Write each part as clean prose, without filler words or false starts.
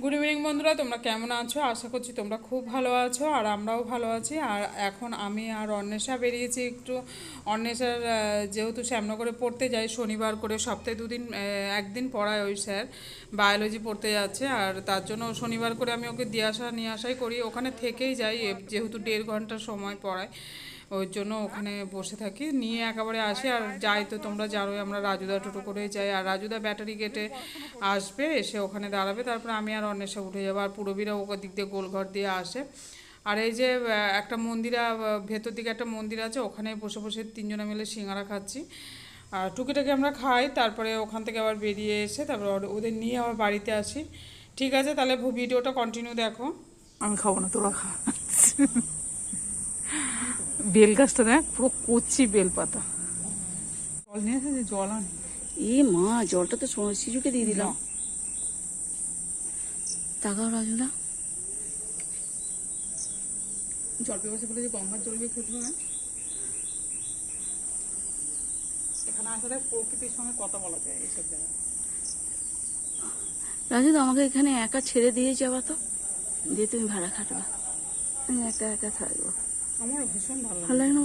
Good evening বন্ধুরা, তোমরা কেমন আছো? আশা করছি তোমরা খুব ভালো আছো আর আমরাও ভালো আছি। আর এখন আমি আর অন্বেষা বেরিয়েছি একটু। অন্বেষার যেহেতু শ্যামনগরে পড়তে যাই শনিবার করে, সপ্তাহে দুদিন একদিন পড়ায় ওই স্যার, বায়োলজি পড়তে যাচ্ছে। আর তার জন্য শনিবার করে আমি ওকে দিয়ে আসা নিয়ে আসাই করি, ওখানে থেকেই যাই যেহেতু 1.5 ঘন্টা সময় পড়ায়। ওই জন্য ওখানে বসে থাকি, নিয়ে একেবারে আসি। আর যাই তো তোমরা জানোই আমরা রাজুদা টোটো করে যাই, আর রাজুদা ব্যাটারি গেটে আসবে, এসে ওখানে দাঁড়াবে, তারপরে আমি আর অন্বেষা উঠে যাবো। আর পুরবীরা ওকে দিক দিয়ে গোলঘর দিয়ে আসে। আর এই যে একটা মন্দিরা ভেতর দিকে একটা মন্দির আছে, ওখানে বসে বসে তিনজনে মিলে সিঙ্গারা খাচ্ছি। আর টুকিটাকি আমরা খাই, তারপরে ওখান থেকে আবার বেরিয়ে এসে তারপরে ওদের নিয়ে আবার বাড়িতে আসি। ঠিক আছে, তাহলে ভিডিওটা কন্টিনিউ দেখো। আমি খাবো না, তোরা খা। বেল গাছটা দেখ, পুরো কচি বেল পাতা। জল নিয়ে এসেছে, জল আন। মা, জলটা তো শিশুকে দিয়ে দিলাম। তাকাও রাজুদা, জল পেয়ে বলে যে গঙ্গার জল দিয়ে খেতে হবে। এখানে আসলে প্রকৃতির সঙ্গে কথা বলা যায় এইসব জায়গায়। রাজুদা আমাকে এখানে একা ছেড়ে দিয়ে যাবা তো, দিয়ে তুমি ভাড়া খাটবা, আমি একা একা থাকবো। আমার ভীষণ ভালো ভালো লাগে না?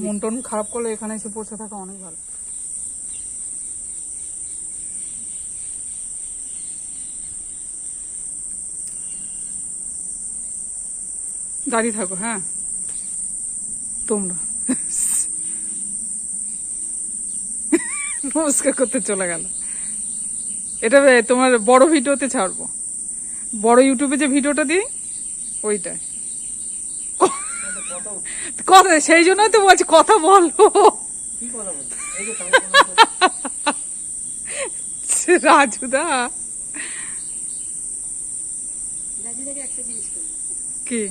মন টন খারাপ করলে এখানে এসে বসে থাকা অনেক ভালো। দাঁড়িয়ে থাকো, হ্যাঁ তোমরা। নমস্কার করতে চলে গেল। এটা তোমার বড় ভিডিওতে ছাড়বো, বড় ইউটিউবে যে ভিডিওটা দিই ওইটাই কথা, সেই জন্যই তো বলছি কথা বলো। রাজুদা কি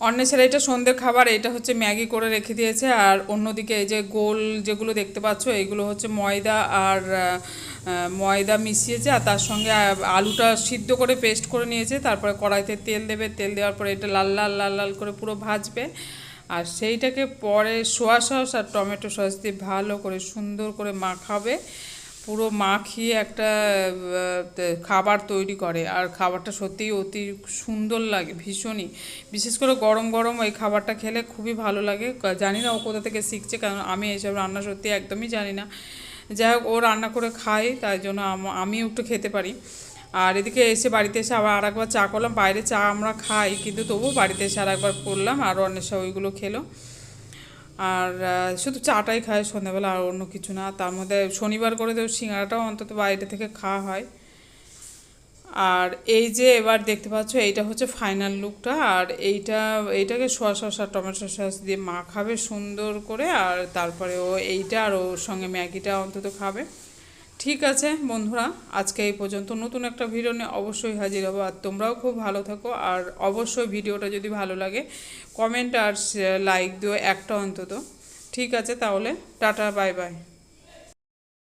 অন্বেষার এটা সন্ধ্যের খাবার, এটা হচ্ছে ম্যাগি করে রেখে দিয়েছে। আর অন্যদিকে এই যে গোল যেগুলো দেখতে পাচ্ছ এইগুলো হচ্ছে ময়দা আর ময়দা মিশিয়েছে, আর তার সঙ্গে আলুটা সিদ্ধ করে পেস্ট করে নিয়েছে। তারপরে কড়াইতে তেল দেবে, তেল দেওয়ার পরে এটা লাল লাল লাল লাল করে পুরো ভাজবে। আর সেইটাকে পরে সোয়া সস আর টমেটো সস দিয়ে ভালো করে সুন্দর করে মাখাবে, পুরো মাখিয়ে একটা খাবার তৈরি করে। আর খাবারটা সত্যিই অতি সুন্দর লাগে ভীষণই, বিশেষ করে গরম গরম এই খাবারটা খেলে খুবই ভালো লাগে। জানি না ও কোথা থেকে শিখছে, কারণ আমি এইসব রান্না সত্যি একদমই জানি না। যাই হোক, ও রান্না করে খাই, তাই জন্য আমিও একটু খেতে পারি। আর এদিকে এসে বাড়িতে এসে আবার আরেকবার চা করলাম। বাইরে চা আমরা খাই, কিন্তু তবু বাড়িতে এসে আরেকবার করলাম, আর অন্বেষা ওইগুলো খেলো। আর শুধু চাটাই খায় সন্ধ্যাবেলা, আর অন্য কিছু না। তার মধ্যে শনিবার করে তো সিঙ্গারাটাও অন্তত বাইরে থেকে খাওয়া হয়। আর এই যে এবার দেখতে পাচ্ছ, এইটা হচ্ছে ফাইনাল লুকটা। আর এইটাকে সোয়া সস আর টমেটো সস দিয়ে মাখাবে সুন্দর করে, আর তারপরে ও এইটা আর ওর সঙ্গে ম্যাগিটা অন্তত খাবে। ঠিক আছে বন্ধুরা, আজকে এই পর্যন্ত। নতুন একটা ভিডিও নিয়ে অবশ্যই হাজির হবো। আর তোমরাও খুব ভালো থাকো, আর অবশ্যই ভিডিওটা যদি ভালো লাগে কমেন্ট আর লাইক দিও একটা অন্তত। ঠিক আছে, তাহলে টাটা, বাই বাই।